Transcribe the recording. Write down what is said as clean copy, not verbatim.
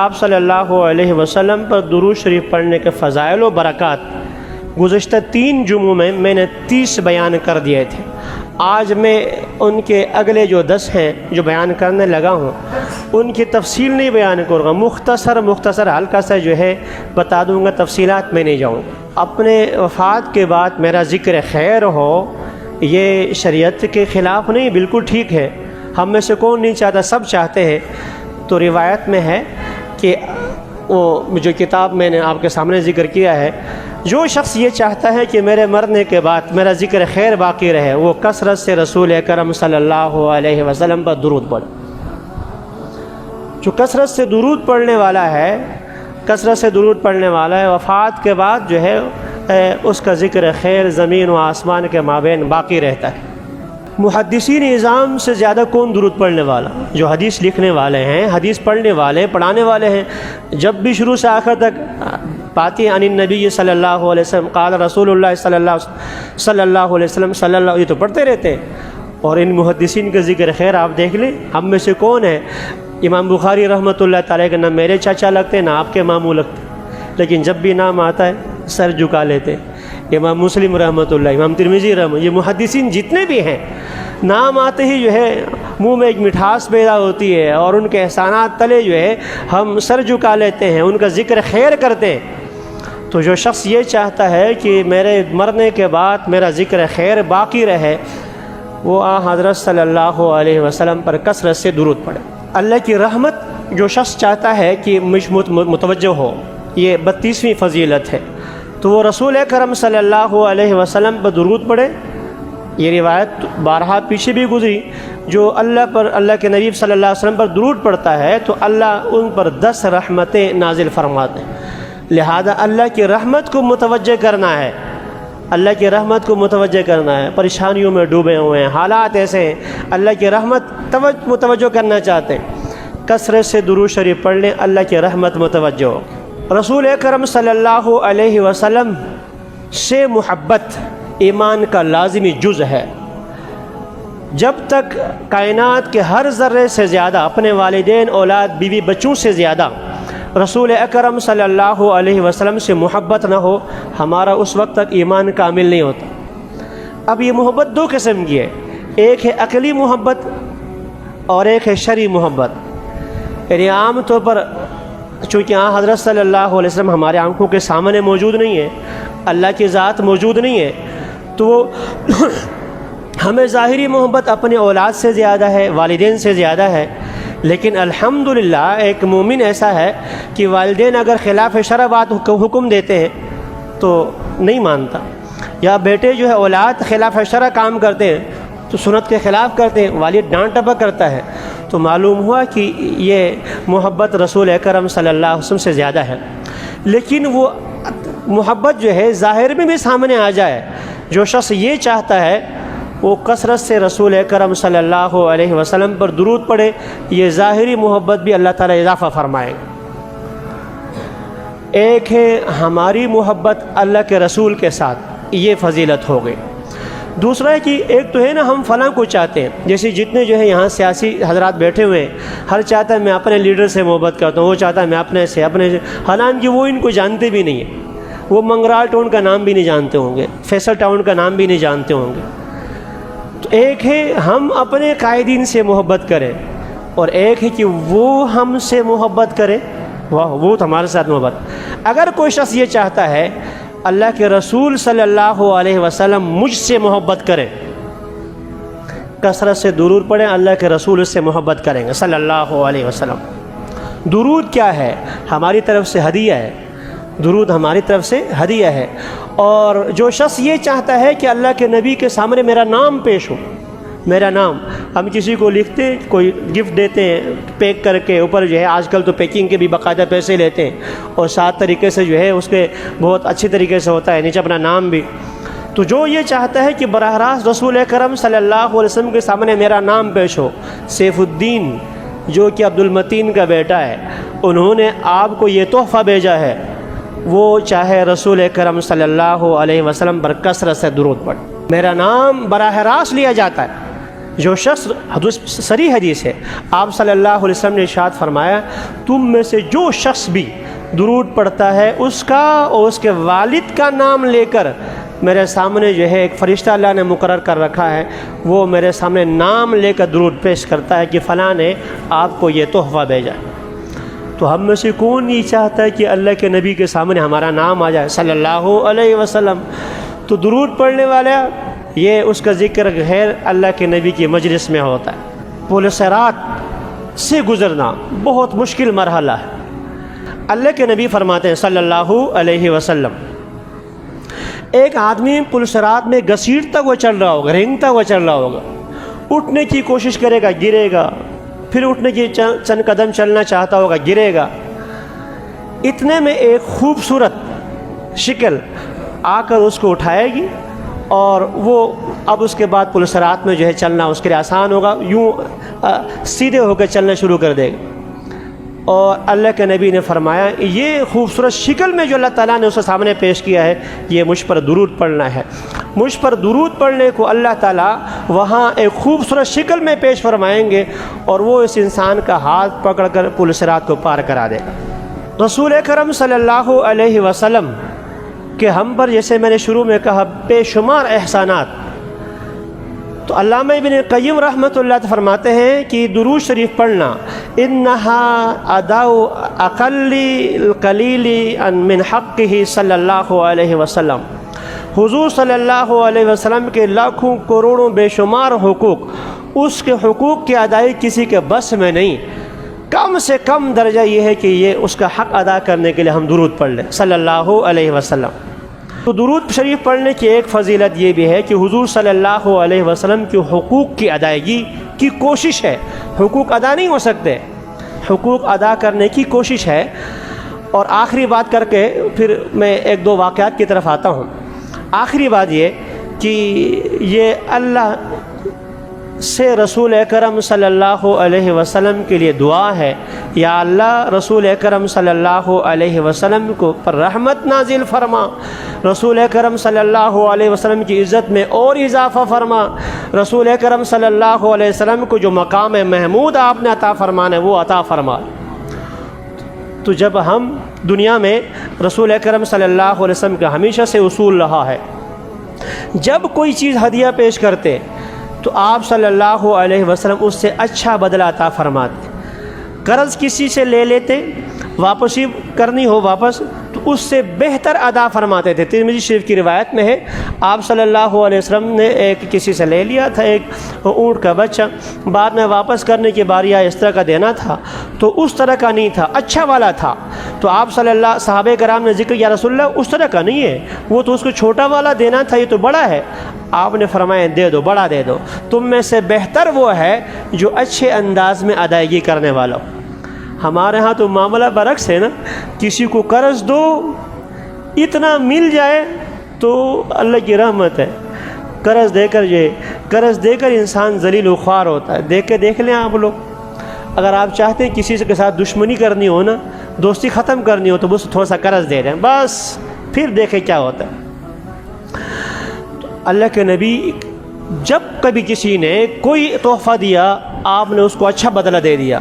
آپ صلی اللہ علیہ وسلم پر درود شریف پڑھنے کے فضائل و برکات گزشتہ 3 جمعوں میں نے 30 بیان کر دیے تھے۔ آج میں ان کے اگلے جو 10 ہیں جو بیان کرنے لگا ہوں ان کی تفصیل نہیں بیان کروں گا، مختصر ہلکا سا جو ہے بتا دوں گا، تفصیلات میں نہیں جاؤں گا۔ اپنے وفات کے بعد میرا ذکر خیر ہو یہ شریعت کے خلاف نہیں، بالکل ٹھیک ہے، ہم میں سے کون نہیں چاہتا، سب چاہتے ہیں۔ تو روایت میں ہے کہ وہ جو کتاب میں نے آپ کے سامنے ذکر کیا ہے، جو شخص یہ چاہتا ہے کہ میرے مرنے کے بعد میرا ذکر خیر باقی رہے، وہ کثرت سے رسول اکرم صلی اللہ علیہ وسلم پر درود پڑھے۔ جو کثرت سے درود پڑھنے والا ہے، وفات کے بعد جو ہے اس کا ذکر خیر زمین و آسمان کے مابین باقی رہتا ہے۔ محدثین اعظام سے زیادہ کون درود پڑھنے والا؟ جو حدیث لکھنے والے ہیں، حدیث پڑھنے والے، پڑھانے والے ہیں، جب بھی شروع سے آخر تک پاتی عن النبی صلی اللہ علیہ وسلم قال رسول اللہ صلی اللہ علیہ وسلم یہ تو پڑھتے رہتے ہیں۔ اور ان محدثین کا ذکر خیر آپ دیکھ لیں، ہم میں سے کون ہے؟ امام بخاری رحمۃ اللہ تعالیٰ کے نہ میرے چاچا لگتے نہ آپ کے ماموں لگتے، لیکن جب بھی نام آتا ہے سر جھکا لیتے۔ امام مسلم رحمۃ اللہ، امام ترمذی رحمۃ، یہ محدثین جتنے بھی ہیں، نام آتے ہی جو ہے منہ میں ایک مٹھاس پیدا ہوتی ہے اور ان کے احسانات تلے جو ہے ہم سر جھکا لیتے ہیں، ان کا ذکر خیر کرتے ہیں۔ تو جو شخص یہ چاہتا ہے کہ میرے مرنے کے بعد میرا ذکر خیر باقی رہے، وہ حضرت صلی اللہ علیہ وسلم پر کثرت سے درود پڑھے۔ اللہ کی رحمت جو شخص چاہتا ہے کہ مجھ متوجہ ہو، یہ 32ویں فضیلت ہے، تو وہ رسول اکرم صلی اللہ علیہ وسلم پر درود پڑھے۔ یہ روایت بارہا پیچھے بھی گزری، جو اللہ کے نبی صلی اللہ علیہ وسلم پر درود پڑھتا ہے تو اللہ ان پر 10 رحمتیں نازل فرماتے ہیں۔ لہذا اللہ کی رحمت کو متوجہ کرنا ہے، اللہ کی رحمت کو متوجہ کرنا ہے۔ پریشانیوں میں ڈوبے ہوئے ہیں، حالات ایسے ہیں، اللہ کی رحمت متوجہ کرنا چاہتے ہیں، کثرت سے درود شریف پڑھ لیں، اللہ کی رحمت متوجہ ہو۔ رسول اکرم صلی اللہ علیہ وسلم سے محبت ایمان کا لازمی جز ہے۔ جب تک کائنات کے ہر ذرے سے زیادہ، اپنے والدین، اولاد، بیوی، بچوں سے زیادہ رسول اکرم صلی اللہ علیہ وسلم سے محبت نہ ہو، ہمارا اس وقت تک ایمان کامل نہیں ہوتا۔ اب یہ محبت 2 قسم کی ہے، ایک ہے عقلی محبت اور ایک ہے شرعی محبت۔ یعنی عام طور پر چونکہ حضرت صلی اللہ علیہ وسلم ہمارے آنکھوں کے سامنے موجود نہیں ہے، اللہ کی ذات موجود نہیں ہے، تو ہمیں ظاہری محبت اپنے اولاد سے زیادہ ہے، والدین سے زیادہ ہے۔ لیکن الحمدللہ ایک مومن ایسا ہے کہ والدین اگر خلاف شرع بات حکم دیتے ہیں تو نہیں مانتا، یا بیٹے جو ہے اولاد خلاف شرع کام کرتے ہیں تو سنت کے خلاف کرتے ہیں، والد ڈانٹ ٹپک کرتا ہے، تو معلوم ہوا کہ یہ محبت رسول اکرم صلی اللہ علیہ وسلم سے زیادہ ہے۔ لیکن وہ محبت جو ہے ظاہر میں بھی سامنے آ جائے، جو شخص یہ چاہتا ہے وہ کثرت سے رسول اکرم صلی اللہ علیہ وسلم پر درود پڑھے، یہ ظاہری محبت بھی اللہ تعالیٰ اضافہ فرمائے گا۔ ایک ہے ہماری محبت اللہ کے رسول کے ساتھ، یہ فضیلت ہو گئی۔ دوسرا ہے کہ ایک تو ہے نا ہم فلاں کو چاہتے ہیں، جیسے جتنے جو ہے یہاں سیاسی حضرات بیٹھے ہوئے ہیں، ہر چاہتا ہے میں اپنے لیڈر سے محبت کرتا ہوں، وہ چاہتا ہے میں اپنے سے، حالانکہ وہ ان کو جانتے بھی نہیں ہیں، وہ منگرال ٹاؤن کا نام بھی نہیں جانتے ہوں گے، فیصل ٹاؤن کا نام بھی نہیں جانتے ہوں گے۔ تو ایک ہے ہم اپنے قائدین سے محبت کریں، اور ایک ہے کہ وہ ہم سے محبت کرے، وہ ہمارے ساتھ محبت۔ اگر کوئی شخص یہ چاہتا ہے اللہ کے رسول صلی اللہ علیہ وسلم مجھ سے محبت کرے، کثرت سے درود پڑھیں، اللہ کے رسول سے محبت کریں گے صلی اللہ علیہ وسلم۔ درود کیا ہے؟ ہماری طرف سے ہدیہ ہے، درود ہماری طرف سے ہدیہ ہے۔ اور جو شخص یہ چاہتا ہے کہ اللہ کے نبی کے سامنے میرا نام پیش ہو، میرا نام، ہم کسی کو لکھتے ہیں، کوئی گفٹ دیتے ہیں پیک کر کے، اوپر جو ہے آج کل تو پیکنگ کے بھی باقاعدہ پیسے لیتے ہیں، اور 7 طریقے سے جو ہے اس کے بہت اچھی طریقے سے ہوتا ہے، نیچے اپنا نام بھی۔ تو جو یہ چاہتا ہے کہ براہ راست رسول اکرم صلی اللہ علیہ وسلم کے سامنے میرا نام پیش ہو، سیف الدین جو کہ عبد المتین کا بیٹا ہے، انہوں نے آپ کو یہ تحفہ بھیجا ہے، وہ چاہے رسول اکرم صلی اللہ علیہ وسلم پر کثرت سے درود پڑھ، میرا نام براہ راست لیا جاتا ہے۔ جو شخص حدیث صریح حدیث ہے، آپ صلی اللہ علیہ وسلم نے ارشاد فرمایا تم میں سے جو شخص بھی درود پڑھتا ہے اس کا اور اس کے والد کا نام لے کر میرے سامنے جو ہے ایک فرشتہ اللہ نے مقرر کر رکھا ہے، وہ میرے سامنے نام لے کر درود پیش کرتا ہے کہ فلاں نے آپ کو یہ تحفہ بھیجا۔ تو ہم میں سے کون نہیں چاہتا ہے کہ اللہ کے نبی کے سامنے ہمارا نام آ جائے صلی اللہ علیہ وسلم؟ تو درود پڑھنے والا یہ اس کا ذکر غیر اللہ کے نبی کی مجلس میں ہوتا ہے۔ پل صراط سے گزرنا بہت مشکل مرحلہ ہے۔ اللہ کے نبی فرماتے ہیں صلی اللہ علیہ وسلم، ایک آدمی پل صراط میں گھسیٹتا ہوا چل رہا ہوگا، رینگتا ہوا چل رہا ہوگا، اٹھنے کی کوشش کرے گا گرے گا، پھر اٹھنے کی چند قدم چلنا چاہتا ہوگا گرے گا۔ اتنے میں ایک خوبصورت شکل آ کر اس کو اٹھائے گی اور وہ اب اس کے بعد پل صراط میں جو ہے چلنا اس کے لیے آسان ہوگا، یوں سیدھے ہو کر چلنا شروع کر دے گا۔ اور اللہ کے نبی نے فرمایا یہ خوبصورت شکل میں جو اللہ تعالیٰ نے اس کے سامنے پیش کیا ہے یہ مجھ پر درود پڑھنا ہے۔ مجھ پر درود پڑھنے کو اللہ تعالیٰ وہاں ایک خوبصورت شکل میں پیش فرمائیں گے اور وہ اس انسان کا ہاتھ پکڑ کر پل صراط کو پار کرا دے گا۔ رسول اکرم صلی اللہ علیہ وسلم کہ ہم پر جیسے میں نے شروع میں کہا بے شمار احسانات، تو علامہ ابن قیم رحمۃ اللہ فرماتے ہیں کہ درود شریف پڑھنا انہا اداء اقل القلیل من حقہ صلی اللہ علیہ وسلم، حضور صلی اللہ علیہ وسلم کے لاکھوں کروڑوں بے شمار حقوق، اس کے حقوق کی ادائیگی کسی کے بس میں نہیں، کم سے کم درجہ یہ ہے کہ یہ اس کا حق ادا کرنے کے لیے ہم درود پڑھ لیں صلی اللہ علیہ وسلم۔ تو درود شریف پڑھنے کی ایک فضیلت یہ بھی ہے کہ حضور صلی اللہ علیہ وسلم کے حقوق کی ادائیگی کی کوشش ہے۔ حقوق ادا نہیں ہو سکتے، حقوق ادا کرنے کی کوشش ہے۔ اور آخری بات کر کے پھر میں ایک دو واقعات کی طرف آتا ہوں۔ آخری بات یہ کہ یہ اللہ سے رسول اکرم صلی اللہ علیہ وسلم کے لیے دعا ہے، یا اللہ رسول اکرم صلی اللہ علیہ وسلم کو پر رحمت نازل فرما، رسول اکرم صلی اللہ علیہ وسلم کی عزت میں اور اضافہ فرما، رسول اکرم صلی اللہ علیہ وسلم کو جو مقام محمود آپ نے عطا فرمانا ہے وہ عطا فرما۔ تو جب ہم دنیا میں رسول اکرم صلی اللہ علیہ وسلم کا ہمیشہ سے اصول رہا ہے، جب کوئی چیز ہدیہ پیش کرتے تو آپ صلی اللہ علیہ وسلم اس سے اچھا بدلہ عطا فرماتے۔ قرض کسی سے لے لیتے، واپسی کرنی ہو واپس، تو اس سے بہتر ادا فرماتے تھے۔ ترمذی شریف کی روایت میں ہے آپ صلی اللہ علیہ وسلم نے ایک کسی سے لے لیا تھا ایک اونٹ کا بچہ، بعد میں واپس کرنے کی باری آئی، اس طرح کا دینا تھا تو اس طرح کا نہیں تھا، اچھا والا تھا۔ تو آپ صلی اللہ صحابہ کرام نے ذکر یا رسول اللہ اس طرح کا نہیں ہے، وہ تو اس کو چھوٹا والا دینا تھا، یہ تو بڑا ہے۔ آپ نے فرمایا دے دو، بڑا دے دو، تم میں سے بہتر وہ ہے جو اچھے انداز میں ادائیگی کرنے والا ہو۔ ہمارے ہاں تو معاملہ برعکس ہے نا، کسی کو قرض دو اتنا مل جائے تو اللہ کی رحمت ہے، قرض دے کر انسان ذلیل و خوار ہوتا ہے۔ دیکھ لیں آپ لوگ، اگر آپ چاہتے ہیں کسی کے ساتھ دشمنی کرنی ہو نا، دوستی ختم کرنی ہو تو بس تھوڑا سا قرض دے دیں، بس پھر دیکھیں کیا ہوتا ہے۔ تو اللہ کے نبی جب کبھی کسی نے کوئی تحفہ دیا آپ نے اس کو اچھا بدلہ دے دیا۔